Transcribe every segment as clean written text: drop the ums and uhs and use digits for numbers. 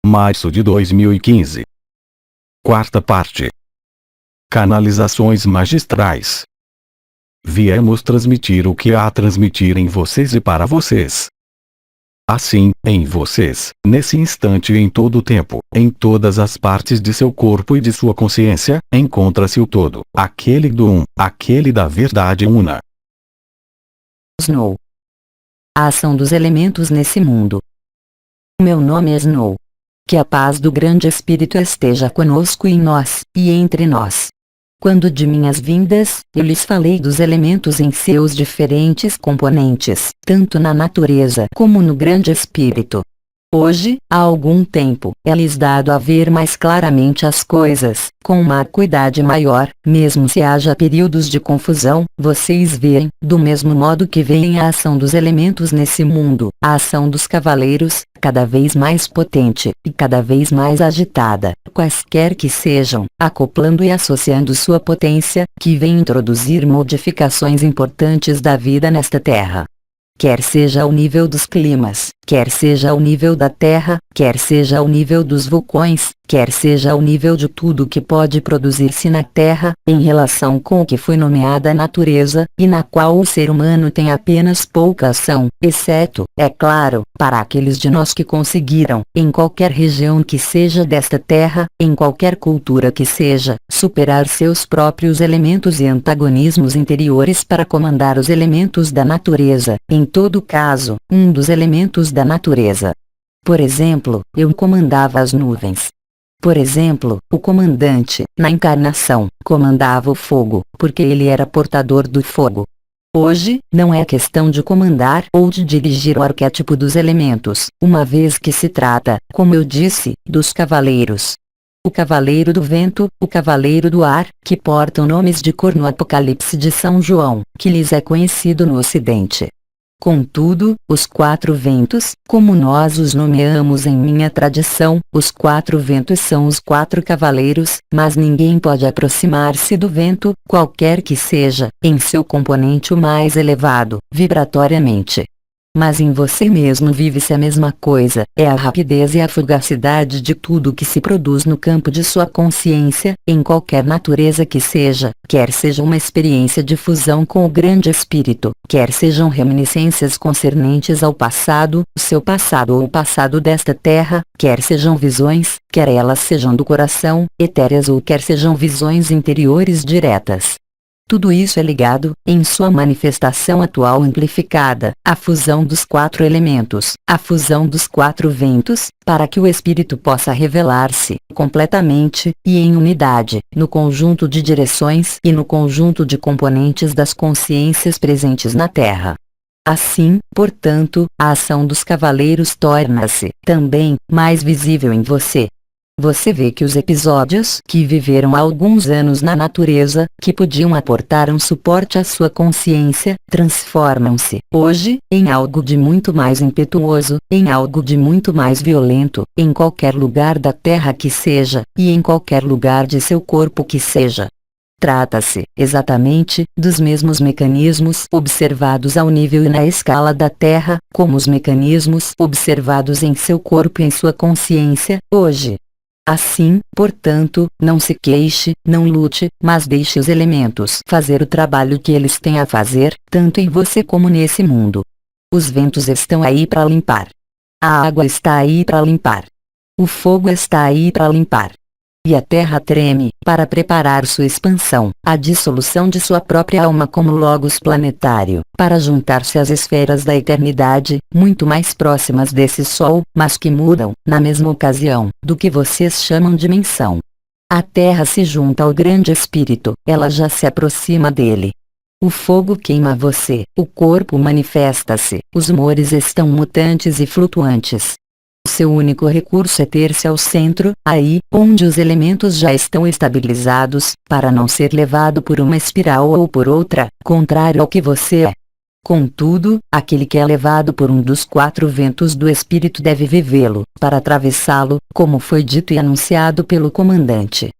Março de 2015. Quarta parte. Canalizações magistrais. Viemos transmitir o que há a transmitir em vocês e para vocês. Assim, em vocês, nesse instante e em todo o tempo, em todas as partes de seu corpo e de sua consciência, encontra-se o todo, aquele do um, aquele da verdade una. Snow. A ação dos elementos nesse mundo. Meu nome é Snow. Que a paz do grande Espírito esteja conosco e em nós, e entre nós. Quando de minhas vindas, eu lhes falei dos elementos em seus diferentes componentes, tanto na natureza como no grande Espírito. Hoje, há algum tempo, é-lhes dado a ver mais claramente as coisas, com uma acuidade maior, mesmo se haja períodos de confusão, vocês veem, do mesmo modo que veem a ação dos elementos nesse mundo, a ação dos cavaleiros, cada vez mais potente, e cada vez mais agitada, quaisquer que sejam, acoplando e associando sua potência, que vem introduzir modificações importantes da vida nesta terra. Quer seja ao nível dos climas, quer seja ao nível da terra, quer seja ao nível dos vulcões, quer seja ao nível de tudo que pode produzir-se na terra, em relação com o que foi nomeada a natureza, e na qual o ser humano tem apenas pouca ação, exceto, é claro, para aqueles de nós que conseguiram, em qualquer região que seja desta terra, em qualquer cultura que seja, superar seus próprios elementos e antagonismos interiores para comandar os elementos da natureza, em todo caso, um dos elementos da natureza. Por exemplo, eu comandava as nuvens. Por exemplo, o comandante, na encarnação, comandava o fogo, porque ele era portador do fogo. Hoje, não é questão de comandar ou de dirigir o arquétipo dos elementos, uma vez que se trata, como eu disse, dos cavaleiros. O cavaleiro do vento, o cavaleiro do ar, que portam nomes de cor no Apocalipse de São João, que lhes é conhecido no Ocidente. Contudo, os quatro ventos, como nós os nomeamos em minha tradição, os quatro ventos são os quatro cavaleiros, mas ninguém pode aproximar-se do vento, qualquer que seja, em seu componente o mais elevado, vibratoriamente. Mas em você mesmo vive-se a mesma coisa, é a rapidez e a fugacidade de tudo que se produz no campo de sua consciência, em qualquer natureza que seja, quer seja uma experiência de fusão com o grande Espírito, quer sejam reminiscências concernentes ao passado, o seu passado ou o passado desta terra, quer sejam visões, quer elas sejam do coração, etéreas ou quer sejam visões interiores diretas. Tudo isso é ligado, em sua manifestação atual amplificada, à fusão dos quatro elementos, à fusão dos quatro ventos, para que o espírito possa revelar-se, completamente, e em unidade, no conjunto de direções e no conjunto de componentes das consciências presentes na Terra. Assim, portanto, a ação dos cavaleiros torna-se, também, mais visível em você. Você vê que os episódios que viveram há alguns anos na natureza, que podiam aportar um suporte à sua consciência, transformam-se, hoje, em algo de muito mais impetuoso, em algo de muito mais violento, em qualquer lugar da Terra que seja, e em qualquer lugar de seu corpo que seja. Trata-se, exatamente, dos mesmos mecanismos observados ao nível e na escala da Terra, como os mecanismos observados em seu corpo e em sua consciência, hoje. Assim, portanto, não se queixe, não lute, mas deixe os elementos fazer o trabalho que eles têm a fazer, tanto em você como nesse mundo. Os ventos estão aí para limpar. A água está aí para limpar. O fogo está aí para limpar. E a terra treme, para preparar sua expansão, a dissolução de sua própria alma como logos planetário, para juntar-se às esferas da eternidade, muito mais próximas desse sol, mas que mudam, na mesma ocasião, do que vocês chamam de dimensão. A terra se junta ao grande espírito, ela já se aproxima dele. O fogo queima você, o corpo manifesta-se, os humores estão mutantes e flutuantes. Seu único recurso é ter-se ao centro, aí, onde os elementos já estão estabilizados, para não ser levado por uma espiral ou por outra, contrário ao que você é. Contudo, aquele que é levado por um dos quatro ventos do espírito deve vivê-lo, para atravessá-lo, como foi dito e anunciado pelo comandante.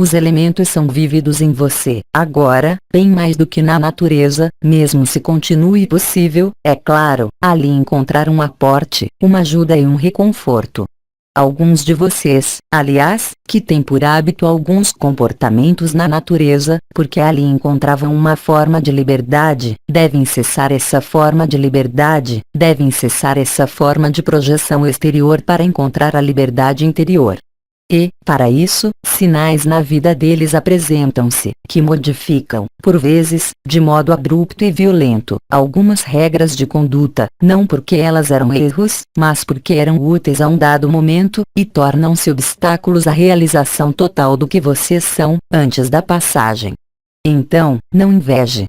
Os elementos são vívidos em você, agora, bem mais do que na natureza, mesmo se continue possível, é claro, ali encontrar um aporte, uma ajuda e um reconforto. Alguns de vocês, aliás, que têm por hábito alguns comportamentos na natureza, porque ali encontravam uma forma de liberdade, devem cessar essa forma de liberdade, devem cessar essa forma de projeção exterior para encontrar a liberdade interior. E, para isso, sinais na vida deles apresentam-se, que modificam, por vezes, de modo abrupto e violento, algumas regras de conduta, não porque elas eram erros, mas porque eram úteis a um dado momento, e tornam-se obstáculos à realização total do que vocês são, antes da passagem. Então, não inveje.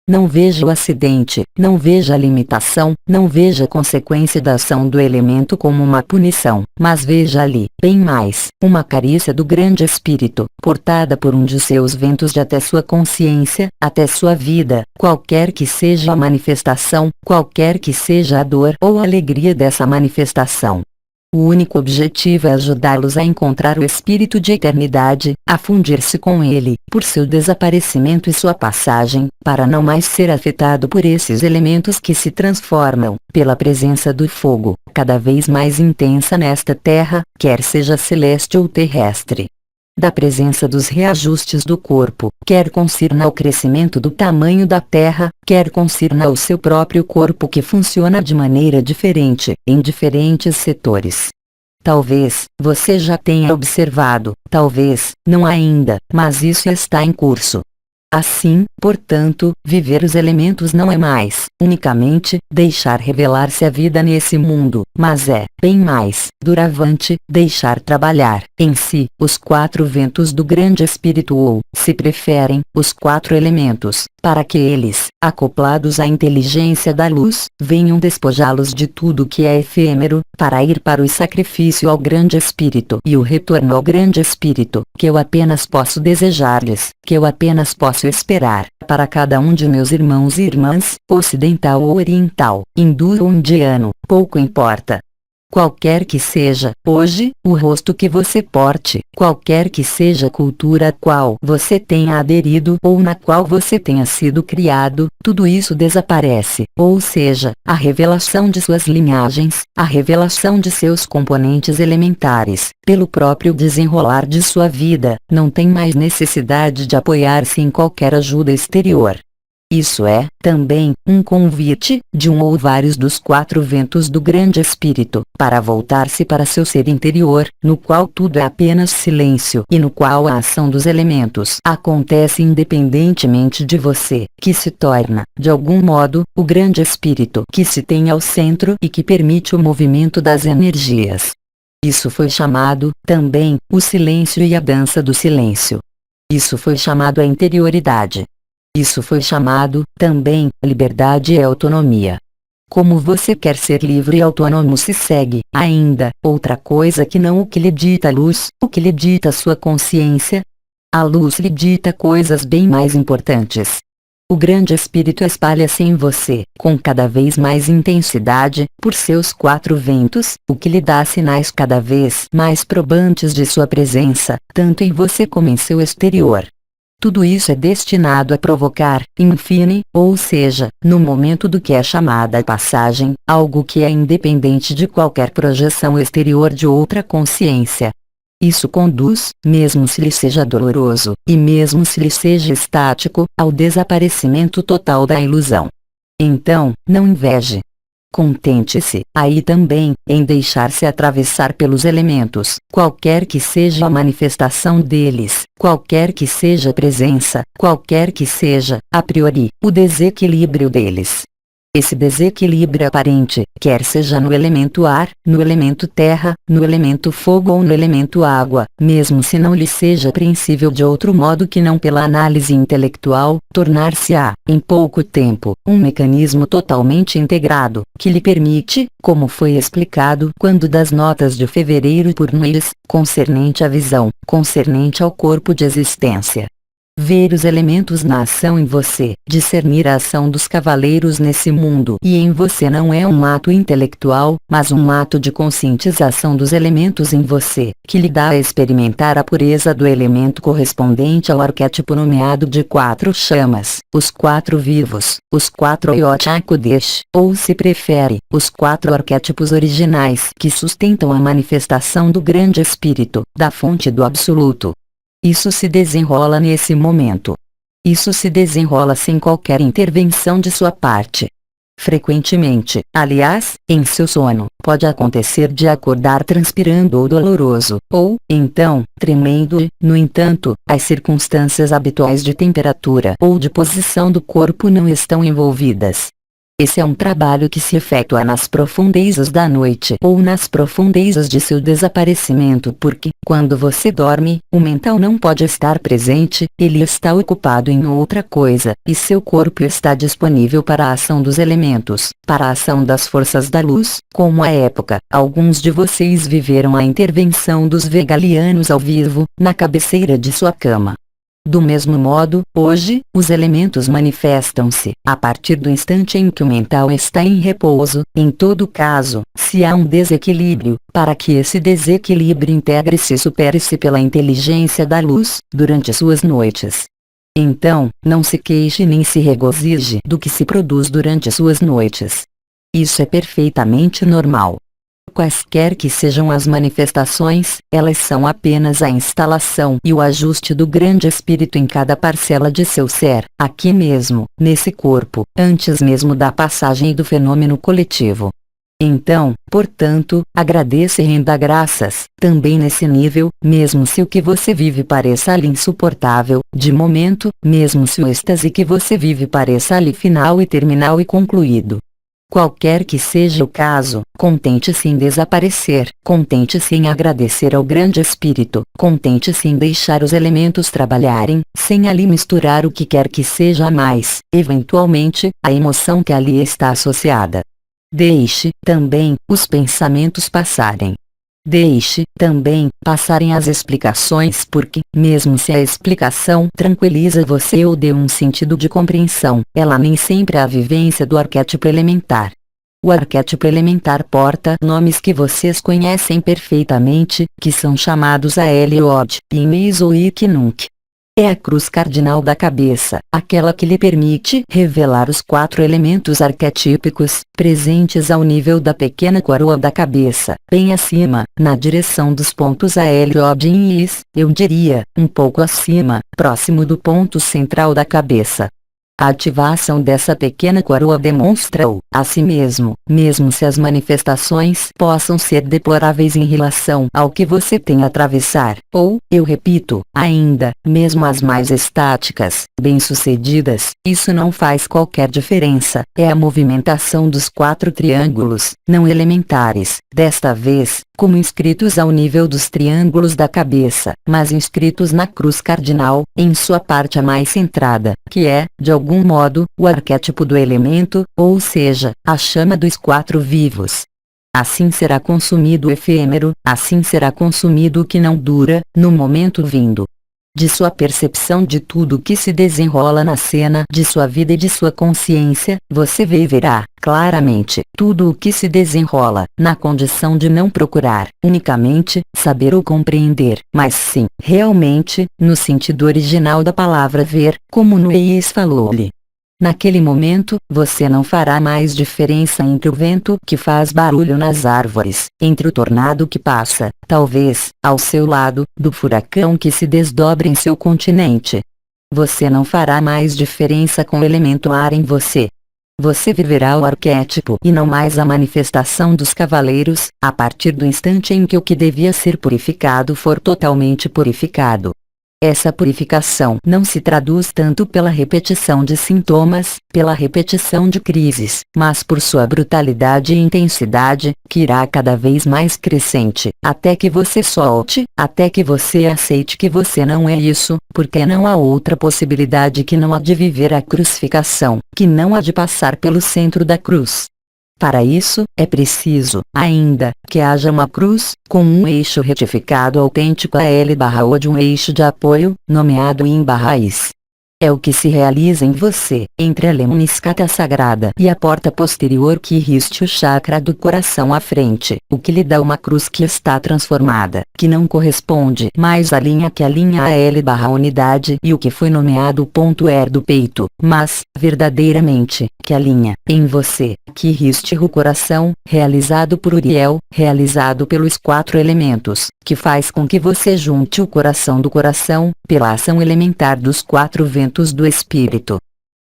Não veja o acidente, não veja a limitação, não veja a consequência da ação do elemento como uma punição, mas veja ali, bem mais, uma carícia do grande espírito, portada por um de seus ventos de até sua consciência, até sua vida, qualquer que seja a manifestação, qualquer que seja a dor ou a alegria dessa manifestação. O único objetivo é ajudá-los a encontrar o espírito de eternidade, a fundir-se com ele, por seu desaparecimento e sua passagem, para não mais ser afetado por esses elementos que se transformam, pela presença do fogo, cada vez mais intensa nesta terra, quer seja celeste ou terrestre. Da presença dos reajustes do corpo, quer concirna ao crescimento do tamanho da Terra, quer concirna ao seu próprio corpo que funciona de maneira diferente, em diferentes setores. Talvez, você já tenha observado, talvez, não ainda, mas isso está em curso. Assim, portanto, viver os elementos não é mais, unicamente, deixar revelar-se a vida nesse mundo, mas é, bem mais, doravante, deixar trabalhar, em si, os quatro ventos do grande espírito ou, se preferem, os quatro elementos, para que eles, acoplados à inteligência da luz, venham despojá-los de tudo que é efêmero, para ir para o sacrifício ao grande espírito e o retorno ao grande espírito, que eu apenas posso desejar-lhes, que eu apenas posso esperar, para cada um de meus irmãos e irmãs, ocidental ou oriental, hindu ou indiano, pouco importa. Qualquer que seja, hoje, o rosto que você porte, qualquer que seja a cultura a qual você tenha aderido ou na qual você tenha sido criado, tudo isso desaparece, ou seja, a revelação de suas linhagens, a revelação de seus componentes elementares, pelo próprio desenrolar de sua vida, não tem mais necessidade de apoiar-se em qualquer ajuda exterior. Isso é, também, um convite, de um ou vários dos quatro ventos do grande espírito, para voltar-se para seu ser interior, no qual tudo é apenas silêncio e no qual a ação dos elementos acontece independentemente de você, que se torna, de algum modo, o grande espírito que se tem ao centro e que permite o movimento das energias. Isso foi chamado, também, o silêncio e a dança do silêncio. Isso foi chamado a interioridade. Isso foi chamado, também, liberdade e autonomia. Como você quer ser livre e autônomo se segue, ainda, outra coisa que não o que lhe dita a luz, o que lhe dita a sua consciência? A luz lhe dita coisas bem mais importantes. O grande espírito espalha-se em você, com cada vez mais intensidade, por seus quatro ventos, o que lhe dá sinais cada vez mais probantes de sua presença, tanto em você como em seu exterior. Tudo isso é destinado a provocar, infine, ou seja, no momento do que é chamada a passagem, algo que é independente de qualquer projeção exterior de outra consciência. Isso conduz, mesmo se lhe seja doloroso, e mesmo se lhe seja estático, ao desaparecimento total da ilusão. Então, não inveje. Contente-se, aí também, em deixar-se atravessar pelos elementos, qualquer que seja a manifestação deles, qualquer que seja a presença, qualquer que seja, a priori, o desequilíbrio deles. Esse desequilíbrio aparente, quer seja no elemento ar, no elemento terra, no elemento fogo ou no elemento água, mesmo se não lhe seja apreensível de outro modo que não pela análise intelectual, tornar-se-á, em pouco tempo, um mecanismo totalmente integrado, que lhe permite, como foi explicado quando das notas de fevereiro por Nunes, concernente à visão, concernente ao corpo de existência. ver os elementos na ação em você, discernir a ação dos cavaleiros nesse mundo e em você não é um ato intelectual, mas um ato de conscientização dos elementos em você, que lhe dá a experimentar a pureza do elemento correspondente ao arquétipo nomeado de 4 chamas, os 4 vivos, os 4 Yochakudesh, ou se prefere, os 4 arquétipos originais que sustentam a manifestação do grande espírito, da fonte do absoluto. Isso se desenrola nesse momento. Isso se desenrola sem qualquer intervenção de sua parte. Frequentemente, aliás, em seu sono, pode acontecer de acordar transpirando ou doloroso, ou, então, tremendo e, no entanto, as circunstâncias habituais de temperatura ou de posição do corpo não estão envolvidas. Esse é um trabalho que se efetua nas profundezas da noite ou nas profundezas de seu desaparecimento porque, quando você dorme, o mental não pode estar presente, ele está ocupado em outra coisa, e seu corpo está disponível para a ação dos elementos, para a ação das forças da luz, como à época, alguns de vocês viveram a intervenção dos vegalianos ao vivo, na cabeceira de sua cama. Do mesmo modo, hoje, os elementos manifestam-se, a partir do instante em que o mental está em repouso, em todo caso, se há um desequilíbrio, para que esse desequilíbrio integre-se e supere-se pela inteligência da luz, durante suas noites. Então, não se queixe nem se regozije do que se produz durante suas noites. Isso é perfeitamente normal. Quaisquer que sejam as manifestações, elas são apenas a instalação e o ajuste do grande espírito em cada parcela de seu ser, aqui mesmo, nesse corpo, antes mesmo da passagem do fenômeno coletivo. Então, portanto, agradeça e renda graças, também nesse nível, mesmo se o que você vive pareça-lhe insuportável, de momento, mesmo se o êxtase que você vive pareça-lhe final e terminal e concluído. Qualquer que seja o caso, contente-se em desaparecer, contente-se em agradecer ao grande espírito, contente-se em deixar os elementos trabalharem, sem ali misturar o que quer que seja mais, eventualmente, a emoção que ali está associada. Deixe, também, os pensamentos passarem. Deixe, também, passarem as explicações porque, mesmo se a explicação tranquiliza você ou dê um sentido de compreensão, ela nem sempre é a vivência do arquétipo elementar. O arquétipo elementar porta nomes que vocês conhecem perfeitamente, que são chamados a Eliod, Imes ou Iknunk. É a cruz cardinal da cabeça, aquela que lhe permite revelar os 4 elementos arquetípicos, presentes ao nível da pequena coroa da cabeça, bem acima, na direção dos pontos a Eliod e Is, eu diria, um pouco acima, próximo do ponto central da cabeça. A ativação dessa pequena coroa demonstra-o, a si mesmo, mesmo se as manifestações possam ser deploráveis em relação ao que você tem a atravessar, ou, eu repito, ainda, mesmo as mais estáticas, bem-sucedidas, isso não faz qualquer diferença, é a movimentação dos 4 triângulos, não elementares, desta vez, como inscritos ao nível dos triângulos da cabeça, mas inscritos na cruz cardinal, em sua parte a mais centrada, que é, de algum modo, o arquétipo do elemento, ou seja, a chama dos 4 vivos. Assim será consumido o efêmero, assim será consumido o que não dura, no momento vindo. De sua percepção de tudo o que se desenrola na cena de sua vida e de sua consciência, você vê e verá, claramente, tudo o que se desenrola, na condição de não procurar, unicamente, saber ou compreender, mas sim, realmente, no sentido original da palavra ver, como Nueis falou-lhe. Naquele momento, você não fará mais diferença entre o vento que faz barulho nas árvores, entre o tornado que passa, talvez, ao seu lado, do furacão que se desdobra em seu continente. Você não fará mais diferença com o elemento ar em você. Você viverá o arquétipo e não mais a manifestação dos cavaleiros, a partir do instante em que o que devia ser purificado for totalmente purificado. Essa purificação não se traduz tanto pela repetição de sintomas, pela repetição de crises, mas por sua brutalidade e intensidade, que irá cada vez mais crescente, até que você solte, até que você aceite que você não é isso, porque não há outra possibilidade que não a de viver a crucificação, que não há de passar pelo centro da cruz. Para isso, é preciso, ainda, que haja uma cruz, com um eixo retificado autêntico a L/O de um eixo de apoio, nomeado IM/IS. É o que se realiza em você, entre a lemniscata sagrada e a porta posterior que riste o chakra do coração à frente, o que lhe dá uma cruz que está transformada, que não corresponde mais à linha que alinha a L/unidade e o que foi nomeado o ponto R do peito, mas, verdadeiramente, que alinha, em você, que riste o coração, realizado por Uriel, realizado pelos 4 elementos, que faz com que você junte o coração do coração, pela ação elementar dos 4 ventos do espírito.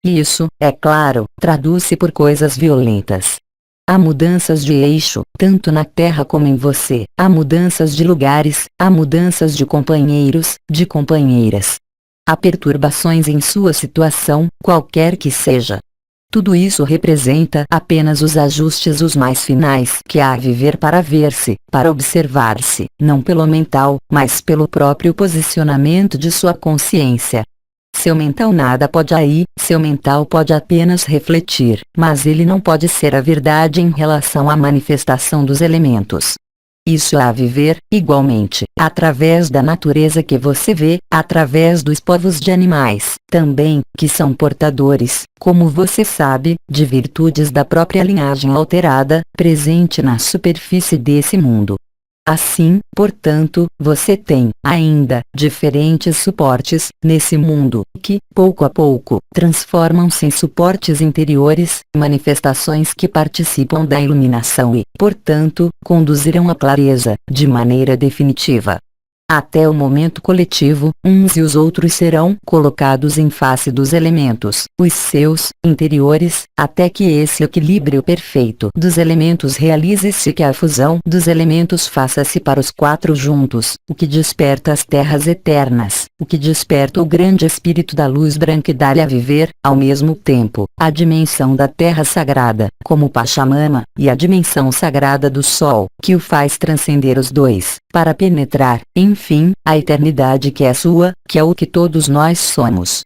Isso, é claro, traduz-se por coisas violentas. Há mudanças de eixo, tanto na Terra como em você, há mudanças de lugares, há mudanças de companheiros, de companheiras. Há perturbações em sua situação, qualquer que seja. Tudo isso representa apenas os ajustes os mais finais que há a viver para ver-se, para observar-se, não pelo mental, mas pelo próprio posicionamento de sua consciência. Seu mental nada pode aí, seu mental pode apenas refletir, mas ele não pode ser a verdade em relação à manifestação dos elementos. Isso há a viver, igualmente, através da natureza que você vê, através dos povos de animais, também, que são portadores, como você sabe, de virtudes da própria linhagem alterada, presente na superfície desse mundo. Assim, portanto, você tem, ainda, diferentes suportes, nesse mundo, que, pouco a pouco, transformam-se em suportes interiores, manifestações que participam da iluminação e, portanto, conduzirão à clareza, de maneira definitiva. Até o momento coletivo, uns e os outros serão colocados em face dos elementos, os seus interiores, até que esse equilíbrio perfeito dos elementos realize-se, que a fusão dos elementos faça-se para os 4 juntos, o que desperta as terras eternas, o que desperta o grande espírito da luz branca e dá-lhe a viver, ao mesmo tempo, a dimensão da terra sagrada, como Pachamama, e a dimensão sagrada do sol, que o faz transcender os dois, para penetrar, enfim, a eternidade que é sua, que é o que todos nós somos.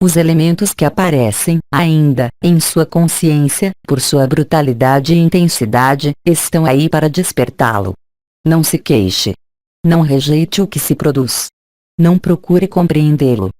Os elementos que aparecem, ainda, em sua consciência, por sua brutalidade e intensidade, estão aí para despertá-lo. Não se queixe. Não rejeite o que se produz. Não procure compreendê-lo.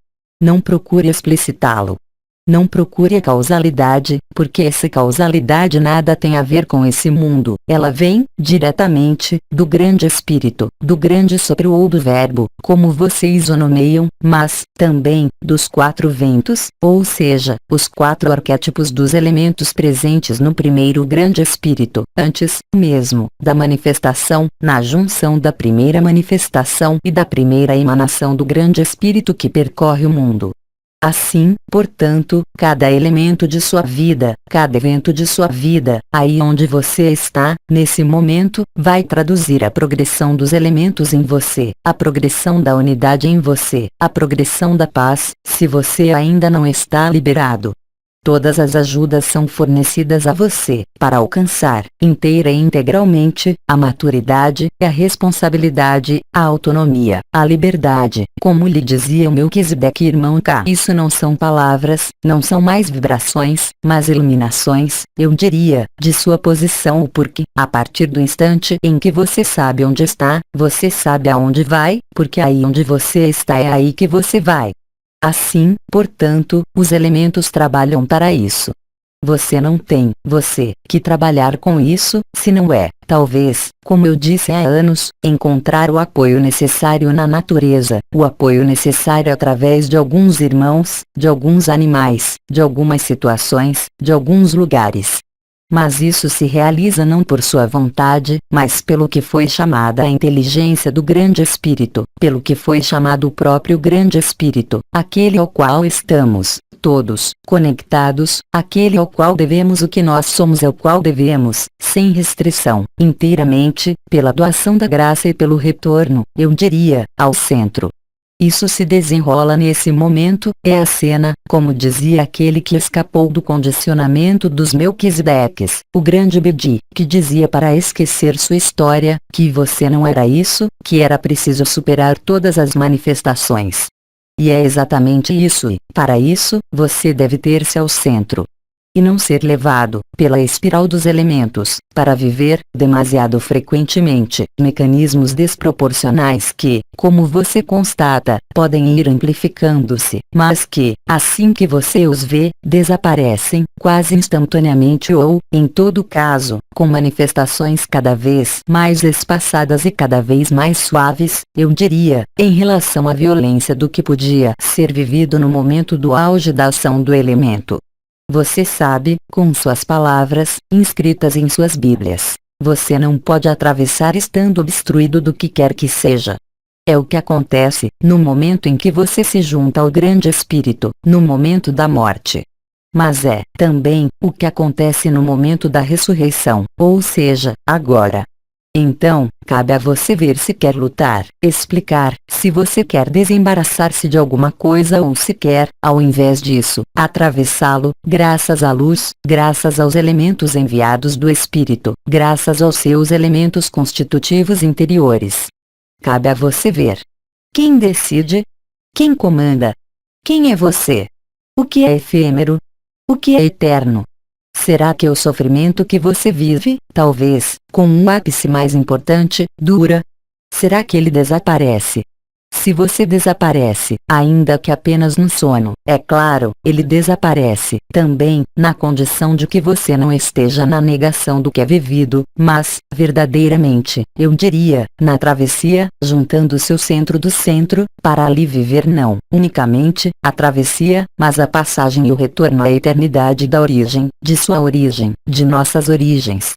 Não procure explicitá-lo. Não procure a causalidade, porque essa causalidade nada tem a ver com esse mundo. Ela vem, diretamente, do grande espírito, do grande sopro ou do verbo, como vocês o nomeiam, mas, também, dos 4 ventos, ou seja, os 4 arquétipos dos elementos presentes no primeiro grande espírito, antes, mesmo, da manifestação, na junção da primeira manifestação e da primeira emanação do grande espírito que percorre o mundo. Assim, portanto, cada elemento de sua vida, cada evento de sua vida, aí onde você está, nesse momento, vai traduzir a progressão dos elementos em você, a progressão da unidade em você, a progressão da paz, se você ainda não está liberado. Todas as ajudas são fornecidas a você, para alcançar, inteira e integralmente, a maturidade, a responsabilidade, a autonomia, a liberdade, como lhe dizia o Melquisedeque irmão K. Isso não são palavras, não são mais vibrações, mas iluminações, eu diria, de sua posição, porque, a partir do instante em que você sabe onde está, você sabe aonde vai, porque aí onde você está é aí que você vai. Assim, portanto, os elementos trabalham para isso. Você não tem, que trabalhar com isso, se não é, talvez, como eu disse há anos, encontrar o apoio necessário na natureza, o apoio necessário através de alguns irmãos, de alguns animais, de algumas situações, de alguns lugares. Mas isso se realiza não por sua vontade, mas pelo que foi chamada a inteligência do grande espírito, pelo que foi chamado o próprio grande espírito, aquele ao qual estamos, todos, conectados, aquele ao qual devemos o que nós somos, ao qual devemos, sem restrição, inteiramente, pela doação da graça e pelo retorno, eu diria, ao centro. Isso se desenrola nesse momento, é a cena, como dizia aquele que escapou do condicionamento dos Melquisedeques, o grande Bedi, que dizia para esquecer sua história, que você não era isso, que era preciso superar todas as manifestações. E é exatamente isso e, para isso, você deve ter-se ao centro. e não ser levado, pela espiral dos elementos, para viver, demasiado frequentemente, mecanismos desproporcionais que, como você constata, podem ir amplificando-se, mas que, assim que você os vê, desaparecem, quase instantaneamente ou, em todo caso, com manifestações cada vez mais espaçadas e cada vez mais suaves, eu diria, em relação à violência do que podia ser vivido no momento do auge da ação do elemento. Você sabe, com suas palavras, inscritas em suas Bíblias, você não pode atravessar estando obstruído do que quer que seja. É o que acontece, no momento em que você se junta ao grande Espírito, no momento da morte. Mas é, também, o que acontece no momento da ressurreição, ou seja, agora. Então, cabe a você ver se quer lutar, explicar, se você quer desembaraçar-se de alguma coisa ou se quer, ao invés disso, atravessá-lo, graças à luz, graças aos elementos enviados do Espírito, graças aos seus elementos constitutivos interiores. Cabe a você ver. Quem decide? Quem comanda? Quem é você? O que é efêmero? O que é eterno? Será que o sofrimento que você vive, talvez, com um ápice mais importante, dura? Será que ele desaparece? Se você desaparece, ainda que apenas no sono, é claro, ele desaparece, também, na condição de que você não esteja na negação do que é vivido, mas, verdadeiramente, eu diria, na travessia, juntando seu centro do centro, para ali viver não, unicamente, a travessia, mas a passagem e o retorno à eternidade da origem, de sua origem, de nossas origens.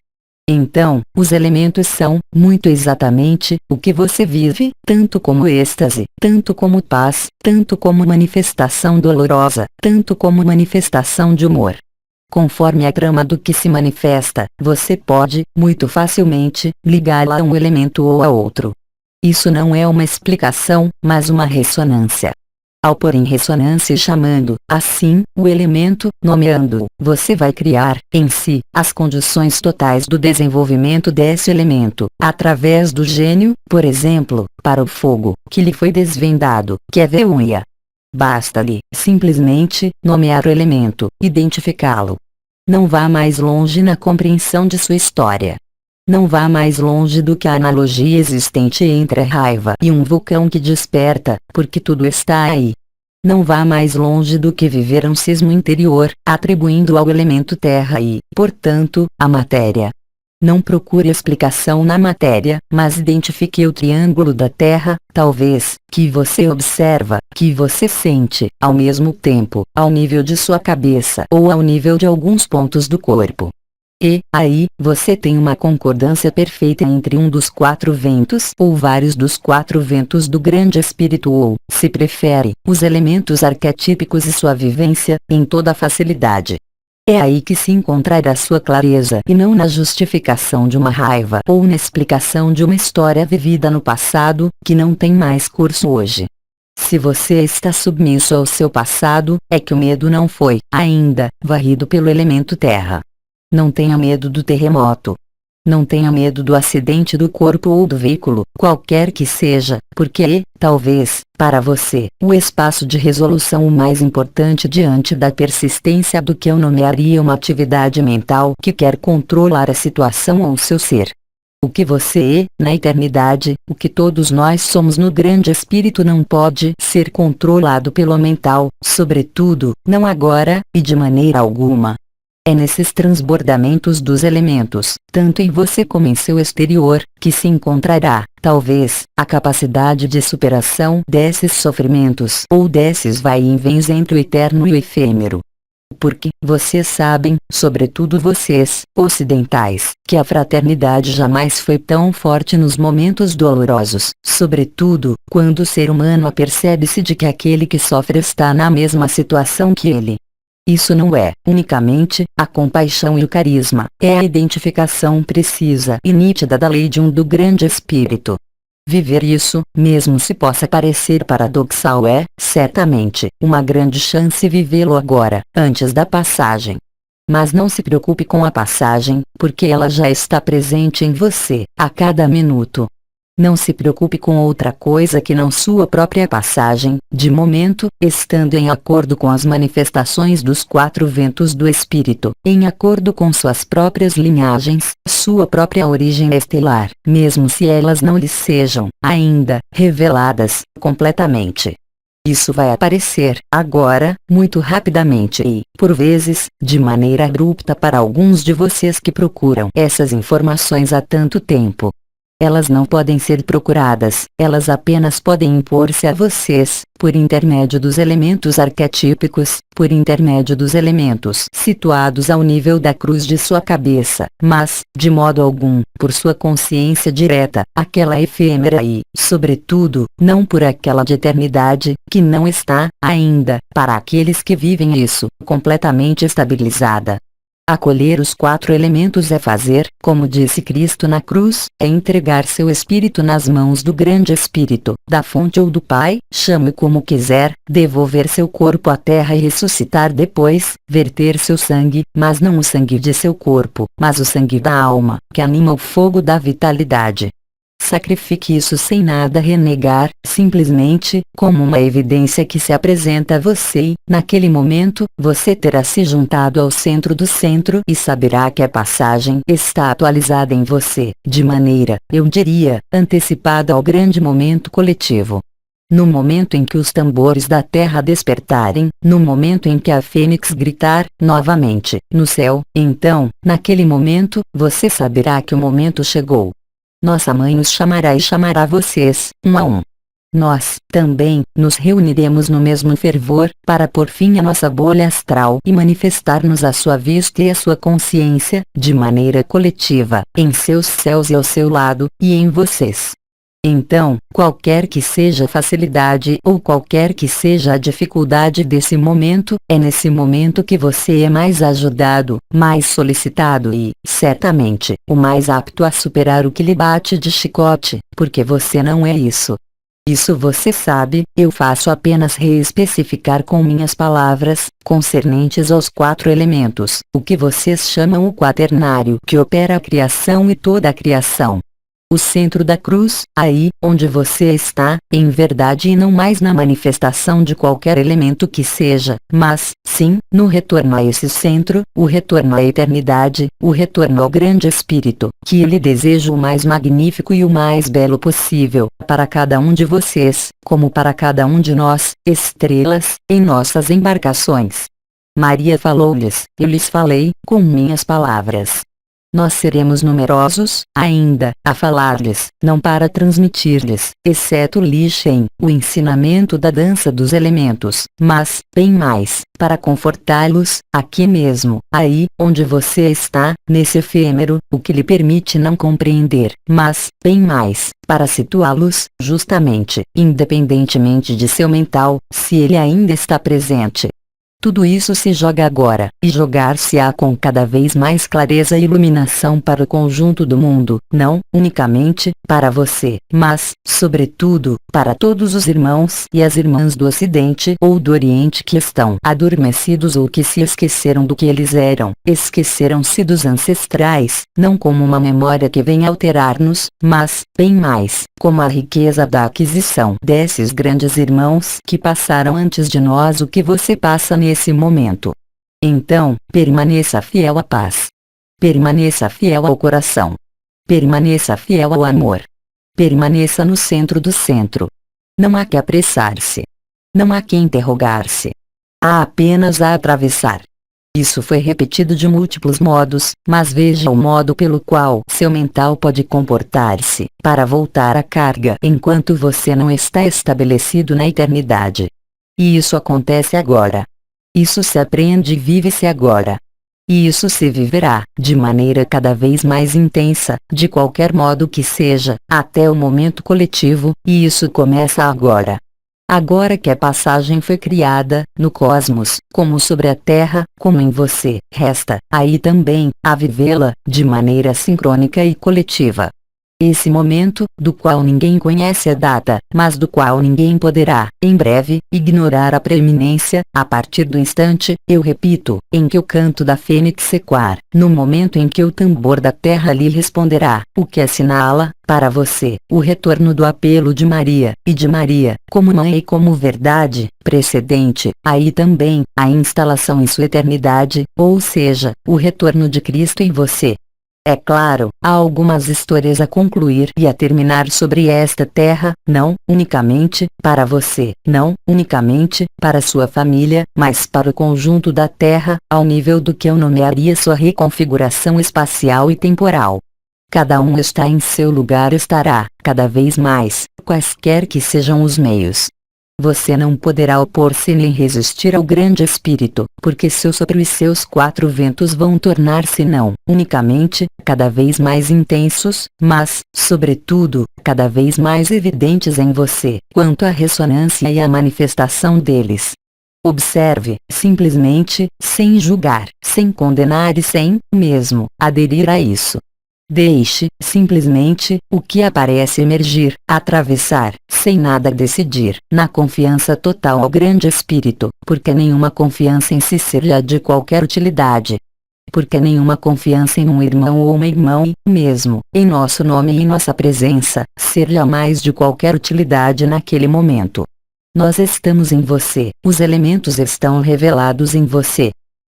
Então, os elementos são, muito exatamente, o que você vive, tanto como êxtase, tanto como paz, tanto como manifestação dolorosa, tanto como manifestação de humor. Conforme a trama do que se manifesta, você pode, muito facilmente, ligá-la a um elemento ou a outro. Isso não é uma explicação, mas uma ressonância. Ao pôr em ressonância e chamando, assim, o elemento, nomeando-o, você vai criar, em si, as condições totais do desenvolvimento desse elemento, através do gênio, por exemplo, para o fogo, que lhe foi desvendado, que é Veuia. Basta-lhe, simplesmente, nomear o elemento, identificá-lo. Não vá mais longe na compreensão de sua história. Não vá mais longe do que a analogia existente entre a raiva e um vulcão que desperta, porque tudo está aí. Não vá mais longe do que viver um sismo interior, atribuindo ao elemento terra e, portanto, à matéria. Não procure explicação na matéria, mas identifique o triângulo da Terra, talvez, que você observa, que você sente, ao mesmo tempo, ao nível de sua cabeça ou ao nível de alguns pontos do corpo. E, aí, você tem uma concordância perfeita entre um dos 4 ventos ou vários dos 4 ventos do grande espírito ou, se prefere, os elementos arquetípicos e sua vivência, em toda a facilidade. É aí que se encontrará sua clareza e não na justificação de uma raiva ou na explicação de uma história vivida no passado, que não tem mais curso hoje. Se você está submisso ao seu passado, é que o medo não foi, ainda, varrido pelo elemento terra. Não tenha medo do terremoto. Não tenha medo do acidente do corpo ou do veículo, qualquer que seja, porque, talvez, para você, o espaço de resolução o mais importante diante da persistência do que eu nomearia uma atividade mental que quer controlar a situação ou seu ser. O que você é, na eternidade, o que todos nós somos no grande espírito não pode ser controlado pelo mental, sobretudo, não agora, e de maneira alguma. É nesses transbordamentos dos elementos, tanto em você como em seu exterior, que se encontrará, talvez, a capacidade de superação desses sofrimentos ou desses vai-e-vens entre o eterno e o efêmero. Porque, vocês sabem, sobretudo vocês, ocidentais, que a fraternidade jamais foi tão forte nos momentos dolorosos, sobretudo, quando o ser humano apercebe-se de que aquele que sofre está na mesma situação que ele. Isso não é, unicamente, a compaixão e o carisma, é a identificação precisa e nítida da lei de do grande espírito. Viver isso, mesmo se possa parecer paradoxal é, certamente, uma grande chance vivê-lo agora, antes da passagem. Mas não se preocupe com a passagem, porque ela já está presente em você, a cada minuto. Não se preocupe com outra coisa que não sua própria passagem, de momento, estando em acordo com as manifestações dos quatro ventos do Espírito, em acordo com suas próprias linhagens, sua própria origem estelar, mesmo se elas não lhes sejam, ainda, reveladas, completamente. Isso vai aparecer, agora, muito rapidamente e, por vezes, de maneira abrupta para alguns de vocês que procuram essas informações há tanto tempo. Elas não podem ser procuradas, elas apenas podem impor-se a vocês, por intermédio dos elementos arquetípicos, por intermédio dos elementos situados ao nível da cruz de sua cabeça, mas, de modo algum, por sua consciência direta, aquela efêmera e, sobretudo, não por aquela de eternidade, que não está, ainda, para aqueles que vivem isso, completamente estabilizada. Acolher os quatro elementos é fazer, como disse Cristo na cruz, é entregar seu espírito nas mãos do grande Espírito, da fonte ou do Pai, chame como quiser, devolver seu corpo à terra e ressuscitar depois, verter seu sangue, mas não o sangue de seu corpo, mas o sangue da alma, que anima o fogo da vitalidade. Sacrifique isso sem nada renegar, simplesmente, como uma evidência que se apresenta a você e, naquele momento, você terá se juntado ao centro do centro e saberá que a passagem está atualizada em você, de maneira, eu diria, antecipada ao grande momento coletivo. No momento em que os tambores da terra despertarem, no momento em que a fênix gritar, novamente, no céu, então, naquele momento, você saberá que o momento chegou. Nossa Mãe os chamará e chamará vocês, um a um. Nós, também, nos reuniremos no mesmo fervor, para pôr fim à nossa bolha astral e manifestar-nos à sua vista e à sua consciência, de maneira coletiva, em seus céus e ao seu lado, e em vocês. Então, qualquer que seja a facilidade ou qualquer que seja a dificuldade desse momento, é nesse momento que você é mais ajudado, mais solicitado e, certamente, o mais apto a superar o que lhe bate de chicote, porque você não é isso. Isso você sabe, eu faço apenas reespecificar com minhas palavras, concernentes aos quatro elementos, o que vocês chamam o quaternário que opera a criação e toda a criação. O centro da cruz, aí, onde você está, em verdade e não mais na manifestação de qualquer elemento que seja, mas, sim, no retorno a esse centro, o retorno à eternidade, o retorno ao grande Espírito, que lhe desejo o mais magnífico e o mais belo possível, para cada um de vocês, como para cada um de nós, estrelas, em nossas embarcações. Maria falou-lhes, eu lhes falei, com minhas palavras. Nós seremos numerosos, ainda, a falar-lhes, não para transmitir-lhes, exceto lixem, o ensinamento da dança dos elementos, mas, bem mais, para confortá-los, aqui mesmo, aí, onde você está, nesse efêmero, o que lhe permite não compreender, mas, bem mais, para situá-los, justamente, independentemente de seu mental, se ele ainda está presente. Tudo isso se joga agora, e jogar-se-á com cada vez mais clareza e iluminação para o conjunto do mundo, não, unicamente, para você, mas, sobretudo, para todos os irmãos e as irmãs do Ocidente ou do Oriente que estão adormecidos ou que se esqueceram do que eles eram, esqueceram-se dos ancestrais, não como uma memória que vem alterar-nos, mas, bem mais, como a riqueza da aquisição desses grandes irmãos que passaram antes de nós o que você passa nesse momento. Então, permaneça fiel à paz. Permaneça fiel ao coração. Permaneça fiel ao amor. Permaneça no centro do centro. Não há que apressar-se. Não há que interrogar-se. Há apenas a atravessar. Isso foi repetido de múltiplos modos, mas veja o modo pelo qual seu mental pode comportar-se, para voltar à carga enquanto você não está estabelecido na eternidade. E isso acontece agora. Isso se aprende e vive-se agora. E isso se viverá, de maneira cada vez mais intensa, de qualquer modo que seja, até o momento coletivo, e isso começa agora. Agora que a passagem foi criada, no cosmos, como sobre a Terra, como em você, resta, aí também, a vivê-la, de maneira sincrônica e coletiva. Esse momento, do qual ninguém conhece a data, mas do qual ninguém poderá, em breve, ignorar a preeminência, a partir do instante, eu repito, em que o canto da fênix ecoar, no momento em que o tambor da terra lhe responderá, o que assinala, para você, o retorno do apelo de Maria, e de Maria, como mãe e como verdade, precedente, aí também, a instalação em sua eternidade, ou seja, o retorno de Cristo em você. É claro, há algumas histórias a concluir e a terminar sobre esta terra, não unicamente para você, não unicamente para sua família, mas para o conjunto da terra, ao nível do que eu nomearia sua reconfiguração espacial e temporal. Cada um está em seu lugar e estará, cada vez mais, quaisquer que sejam os meios. Você não poderá opor-se nem resistir ao grande Espírito, porque seu sopro e seus quatro ventos vão tornar-se não unicamente cada vez mais intensos, mas, sobretudo, cada vez mais evidentes em você, quanto à ressonância e à manifestação deles. Observe, simplesmente, sem julgar, sem condenar e sem, mesmo, aderir a isso. Deixe, simplesmente, o que aparece emergir, atravessar, sem nada decidir, na confiança total ao grande Espírito, porque nenhuma confiança em si seria de qualquer utilidade. Porque nenhuma confiança em um irmão ou uma irmã e, mesmo, em nosso nome e em nossa presença, seria mais de qualquer utilidade naquele momento. Nós estamos em você, os elementos estão revelados em você.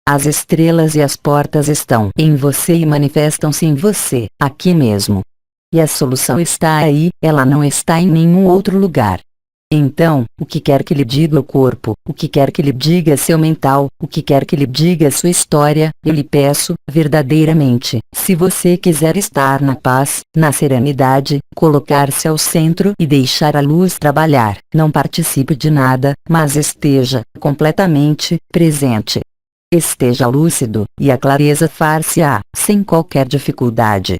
As estrelas e as portas estão em você e manifestam-se em você, aqui mesmo. E a solução está aí, ela não está em nenhum outro lugar. Então, o que quer que lhe diga o corpo, o que quer que lhe diga seu mental, o que quer que lhe diga sua história, eu lhe peço, verdadeiramente, se você quiser estar na paz, na serenidade, colocar-se ao centro e deixar a luz trabalhar, não participe de nada, mas esteja, completamente, presente. Esteja lúcido, e a clareza far-se-á, sem qualquer dificuldade.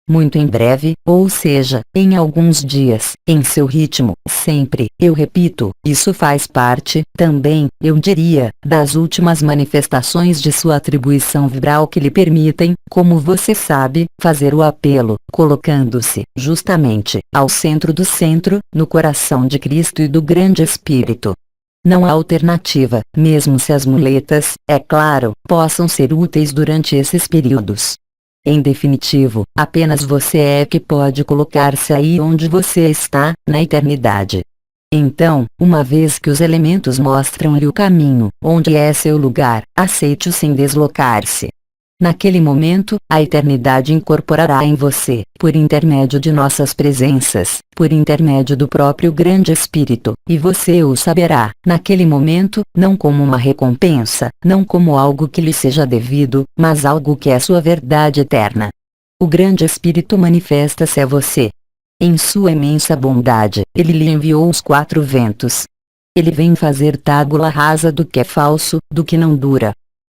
Muito em breve, ou seja, em alguns dias, em seu ritmo, sempre, eu repito, isso faz parte, também, eu diria, das últimas manifestações de sua atribuição vibral que lhe permitem, como você sabe, fazer o apelo, colocando-se, justamente, ao centro do centro, no coração de Cristo e do grande Espírito. Não há alternativa, mesmo se as muletas, é claro, possam ser úteis durante esses períodos. Em definitivo, apenas você é que pode colocar-se aí onde você está, na eternidade. Então, uma vez que os elementos mostram-lhe o caminho, onde é seu lugar, aceite-o sem deslocar-se. Naquele momento, a eternidade incorporará em você, por intermédio de nossas presenças, por intermédio do próprio grande Espírito, e você o saberá, naquele momento, não como uma recompensa, não como algo que lhe seja devido, mas algo que é sua verdade eterna. O grande Espírito manifesta-se a você. Em sua imensa bondade, ele lhe enviou os quatro ventos. Ele vem fazer tábula rasa do que é falso, do que não dura.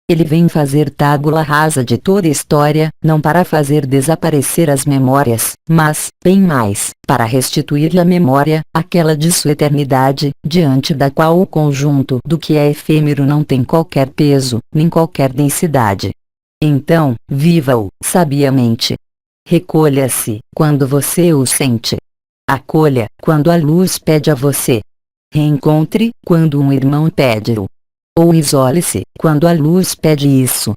Ele vem fazer tábula rasa de toda a história, não para fazer desaparecer as memórias, mas, bem mais, para restituir-lhe a memória, aquela de sua eternidade, diante da qual o conjunto do que é efêmero não tem qualquer peso, nem qualquer densidade. Então, viva-o, sabiamente. Recolha-se, quando você o sente. Acolha, quando a luz pede a você. Reencontre, quando um irmão pede-o. Ou isole-se, quando a luz pede isso.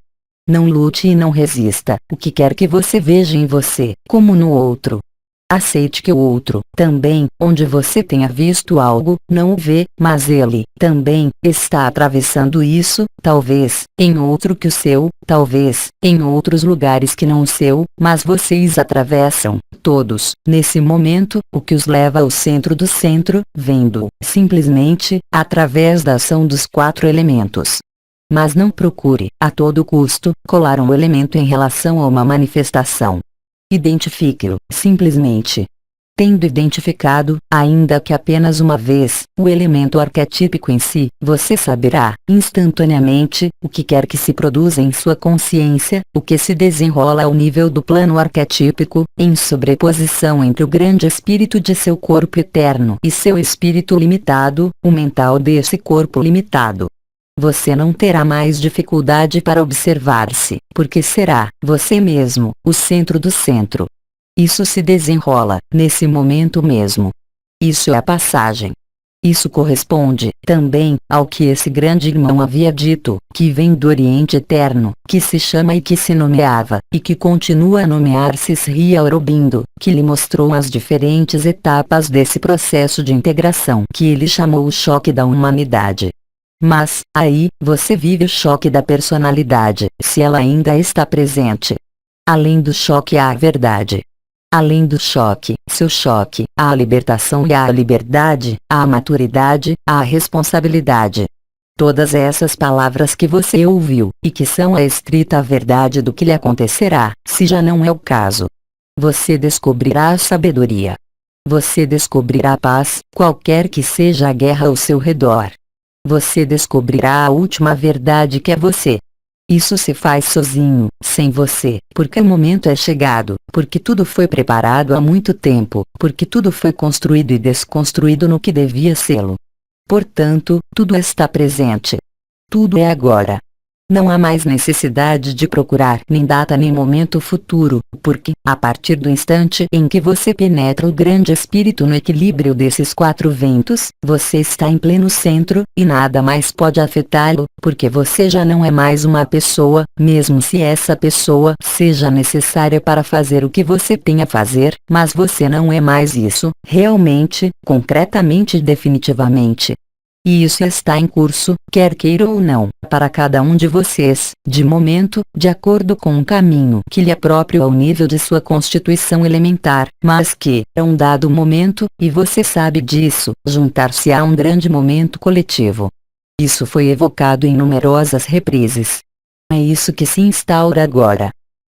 Não lute e não resista, o que quer que você veja em você, como no outro. Aceite que o outro, também, onde você tenha visto algo, não o vê, mas ele, também, está atravessando isso, talvez, em outro que o seu, talvez, em outros lugares que não o seu, mas vocês atravessam, todos, nesse momento, o que os leva ao centro do centro, vendo, simplesmente, através da ação dos quatro elementos. Mas não procure, a todo custo, colar um elemento em relação a uma manifestação. Identifique-o, simplesmente. Tendo identificado, ainda que apenas uma vez, o elemento arquetípico em si, você saberá, instantaneamente, o que quer que se produza em sua consciência, o que se desenrola ao nível do plano arquetípico, em sobreposição entre o grande espírito de seu corpo eterno e seu espírito limitado, o mental desse corpo limitado. Você não terá mais dificuldade para observar-se, porque será, você mesmo, o centro do centro. Isso se desenrola, nesse momento mesmo. Isso é a passagem. Isso corresponde, também, ao que esse grande irmão havia dito, que vem do Oriente Eterno, que se chama e que se nomeava, e que continua a nomear-se Sri Aurobindo, que lhe mostrou as diferentes etapas desse processo de integração que ele chamou o choque da humanidade. Mas, aí, você vive o choque da personalidade, se ela ainda está presente. Além do choque há a verdade. Além do choque, seu choque, há a libertação e há a liberdade, há a maturidade, há a responsabilidade. Todas essas palavras que você ouviu, e que são a estrita verdade do que lhe acontecerá, se já não é o caso. Você descobrirá a sabedoria. Você descobrirá a paz, qualquer que seja a guerra ao seu redor. Você descobrirá a última verdade que é você. Isso se faz sozinho, sem você, porque o momento é chegado, porque tudo foi preparado há muito tempo, porque tudo foi construído e desconstruído no que devia sê-lo. Portanto, tudo está presente. Tudo é agora. Não há mais necessidade de procurar nem data nem momento futuro, porque, a partir do instante em que você penetra o grande espírito no equilíbrio desses quatro ventos, você está em pleno centro, e nada mais pode afetá-lo, porque você já não é mais uma pessoa, mesmo se essa pessoa seja necessária para fazer o que você tem a fazer, mas você não é mais isso, realmente, concretamente e definitivamente. E isso está em curso, quer queira ou não, para cada um de vocês, de momento, de acordo com um caminho que lhe é próprio ao nível de sua constituição elementar, mas que, a um dado momento, e você sabe disso, juntar-se a um grande momento coletivo. Isso foi evocado em numerosas reprises. É isso que se instaura agora.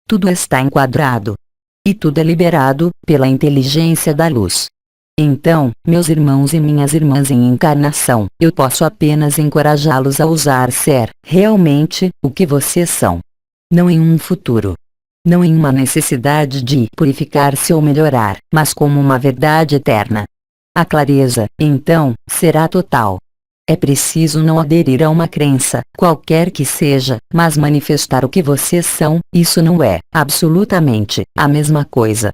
Tudo está enquadrado. E tudo é liberado, pela inteligência da luz. Então, meus irmãos e minhas irmãs em encarnação, eu posso apenas encorajá-los a ousar ser, realmente, o que vocês são. Não em um futuro. Não em uma necessidade de purificar-se ou melhorar, mas como uma verdade eterna. A clareza, então, será total. É preciso não aderir a uma crença, qualquer que seja, mas manifestar o que vocês são, isso não é, absolutamente, a mesma coisa.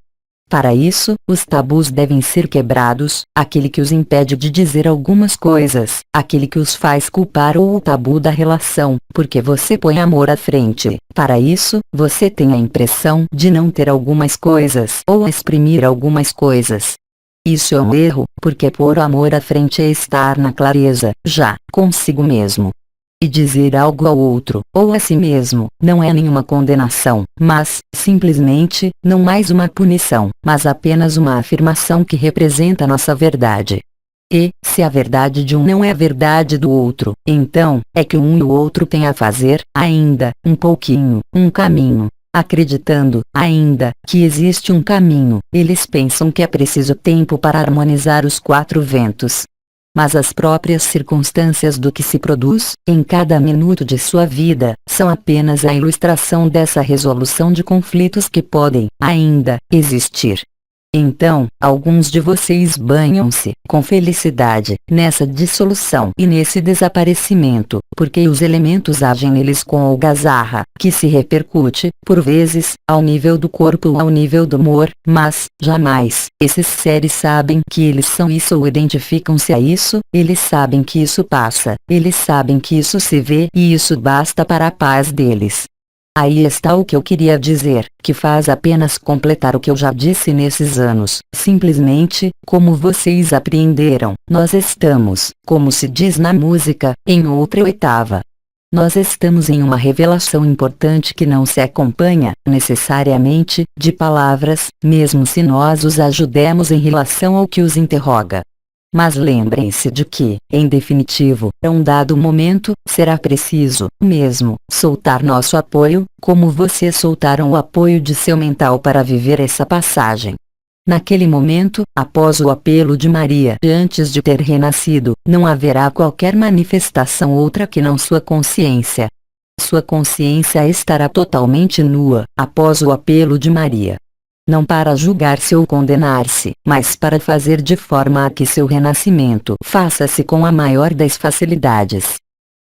Para isso, os tabus devem ser quebrados, aquele que os impede de dizer algumas coisas, aquele que os faz culpar ou o tabu da relação, porque você põe amor à frente. Para isso, você tem a impressão de não ter algumas coisas ou exprimir algumas coisas. Isso é um erro, porque pôr o amor à frente é estar na clareza, já, consigo mesmo. E dizer algo ao outro, ou a si mesmo, não é nenhuma condenação, mas, simplesmente, não mais uma punição, mas apenas uma afirmação que representa nossa verdade. E, se a verdade de um não é a verdade do outro, então, é que um e o outro têm a fazer, ainda, um pouquinho, um caminho. Acreditando, ainda, que existe um caminho, eles pensam que é preciso tempo para harmonizar os quatro ventos. Mas as próprias circunstâncias do que se produz, em cada minuto de sua vida, são apenas a ilustração dessa resolução de conflitos que podem, ainda, existir. Então, alguns de vocês banham-se, com felicidade, nessa dissolução e nesse desaparecimento, porque os elementos agem neles com algazarra, que se repercute, por vezes, ao nível do corpo ou ao nível do humor, mas, jamais, esses seres sabem que eles são isso ou identificam-se a isso, eles sabem que isso passa, eles sabem que isso se vê e isso basta para a paz deles. Aí está o que eu queria dizer, que faz apenas completar o que eu já disse nesses anos. Simplesmente, como vocês apreenderam, nós estamos, como se diz na música, em outra oitava. Nós estamos em uma revelação importante que não se acompanha, necessariamente, de palavras, mesmo se nós os ajudemos em relação ao que os interroga. Mas lembrem-se de que, em definitivo, a um dado momento, será preciso, mesmo, soltar nosso apoio, como vocês soltaram o apoio de seu mental para viver essa passagem. Naquele momento, após o apelo de Maria antes de ter renascido, não haverá qualquer manifestação outra que não sua consciência. Sua consciência estará totalmente nua, após o apelo de Maria. Não para julgar-se ou condenar-se, mas para fazer de forma a que seu renascimento faça-se com a maior das facilidades.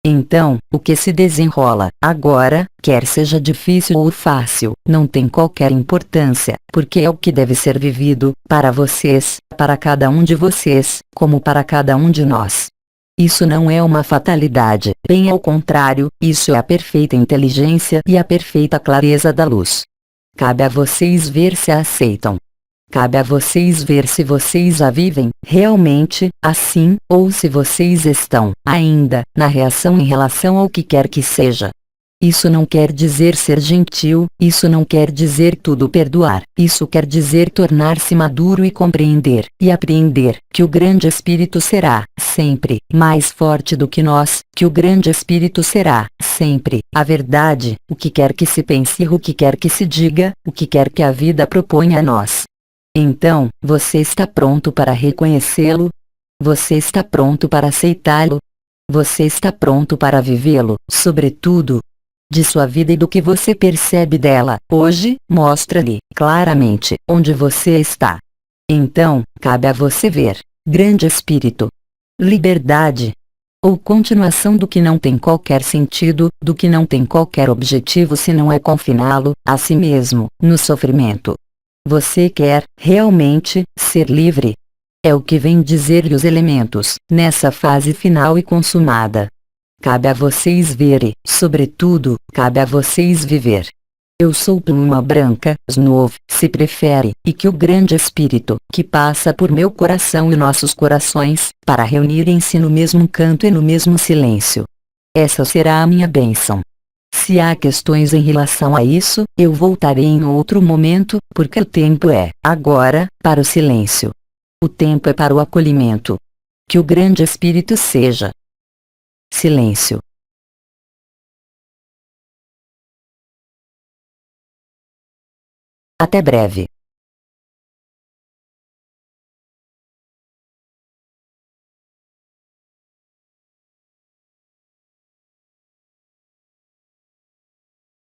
Então, o que se desenrola agora, quer seja difícil ou fácil, não tem qualquer importância, porque é o que deve ser vivido, para vocês, para cada um de vocês, como para cada um de nós. Isso não é uma fatalidade, bem ao contrário, isso é a perfeita inteligência e a perfeita clareza da luz. Cabe a vocês ver se a aceitam. Cabe a vocês ver se vocês a vivem, realmente, assim, ou se vocês estão, ainda, na reação em relação ao que quer que seja. Isso não quer dizer ser gentil, isso não quer dizer tudo perdoar, isso quer dizer tornar-se maduro e compreender, e apreender, que o grande Espírito será, sempre, mais forte do que nós, que o grande Espírito será, sempre, a verdade, o que quer que se pense e o que quer que se diga, o que quer que a vida proponha a nós. Então, você está pronto para reconhecê-lo? Você está pronto para aceitá-lo? Você está pronto para vivê-lo, sobretudo? De sua vida e do que você percebe dela, hoje, mostra-lhe, claramente, onde você está. Então, cabe a você ver, grande Espírito. Liberdade. Ou continuação do que não tem qualquer sentido, do que não tem qualquer objetivo se não é confiná-lo, a si mesmo, no sofrimento. Você quer, realmente, ser livre? É o que vem dizer-lhe os elementos, nessa fase final e consumada. Cabe a vocês ver e, sobretudo, cabe a vocês viver. Eu sou pluma branca, Snow, se prefere, e que o grande Espírito, que passa por meu coração e nossos corações, para reunirem-se no mesmo canto e no mesmo silêncio. Essa será a minha bênção. Se há questões em relação a isso, eu voltarei em outro momento, porque o tempo é, agora, para o silêncio. O tempo é para o acolhimento. Que o grande Espírito seja. Silêncio. Até breve.